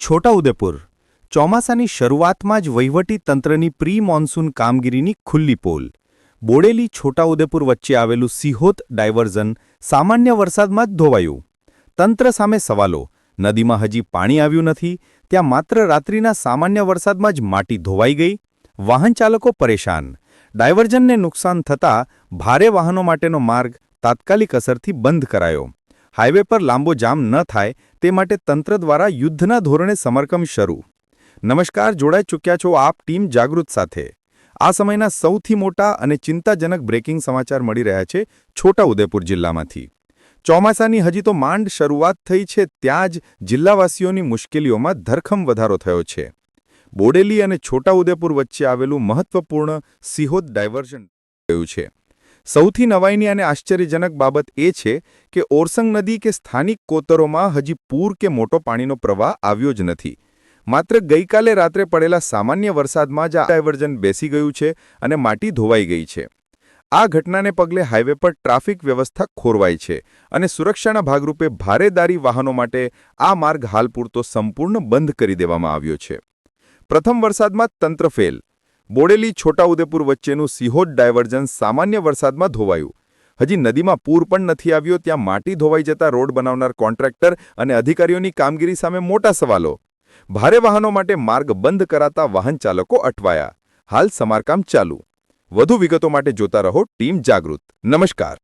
છોટાઉદેપુર ચોમાસાની શરૂઆતમાં જ વહીવટી તંત્રની પ્રી મોન્સૂન કામગીરીની ખુલ્લી પોલ. બોડેલી છોટાઉદેપુર વચ્ચે આવેલું સિહોત ડાયવર્ઝન સામાન્ય વરસાદમાં જ ધોવાયું. તંત્ર સામે સવાલો. નદીમાં હજી પાણી આવ્યું નથી, ત્યાં માત્ર રાત્રિના સામાન્ય વરસાદમાં જ માટી ધોવાઈ ગઈ. વાહનચાલકો પરેશાન. ડાયવર્ઝનને નુકસાન થતાં ભારે વાહનો માટેનો માર્ગ તાત્કાલિક અસરથી બંધ કરાયો. હાઇવે પર લાંબો જામ ન થાય તે માટે તંત્ર દ્વારા યુદ્ધના ધોરણે સમારકામ શરૂ. નમસ્કાર, જોડાઈ ચૂક્યા છો આપ ટીમ જાગૃત સાથે. આ સમયના સૌથી મોટા અને ચિંતાજનક બ્રેકિંગ સમાચાર મળી રહ્યા છે છોટાઉદેપુર જિલ્લામાંથી. ચોમાસાની હજી તો માંડ શરૂઆત થઈ છે ત્યાં જ જિલ્લાવાસીઓની મુશ્કેલીઓમાં ધરખમ વધારો થયો છે. બોડેલી અને છોટાઉદેપુર વચ્ચે આવેલું મહત્વપૂર્ણ સિહોત ડાયવર્ઝન થયું છે. સૌથી નવાઈની અને આશ્ચર્યજનક બાબત એ છે કે ઓરસંગ નદી કે સ્થાનિક કોતરોમાં હજી પૂર કે મોટો પાણીનો પ્રવાહ આવ્યો જ નથી. માત્ર ગઈકાલે રાત્રે પડેલા સામાન્ય વરસાદમાં જ આ ડાયવર્ઝન બેસી ગયું છે અને માટી ધોવાઈ ગઈ છે. આ ઘટનાને પગલે હાઇવે પર ટ્રાફિક વ્યવસ્થા ખોરવાઈ છે અને સુરક્ષાના ભાગરૂપે ભારેદારી વાહનો માટે આ માર્ગ હાલ પૂરતો સંપૂર્ણ બંધ કરી દેવામાં આવ્યો છે. પ્રથમ વરસાદમાં તંત્ર ફેલ. બોડેલી છોટાઉદેપુર વચ્ચેનું સિહોત ડાયવર્ઝન સામાન્ય વરસાદમાં ધોવાયું. હજી નદીમાં પૂર પણ નથી આવ્યો, ત્યાં માટી ધોવાઈ જતા રોડ બનાવનાર કોન્ટ્રાક્ટર અને અધિકારીઓની કામગીરી સામે મોટા સવાલો. ભારે વાહનો માટે માર્ગ બંધ કરાતા વાહન ચાલકો અટવાયા. હાલ સમારકામ ચાલુ. વધુ વિગતો માટે જોતા રહો ટીમ જાગૃત. નમસ્કાર.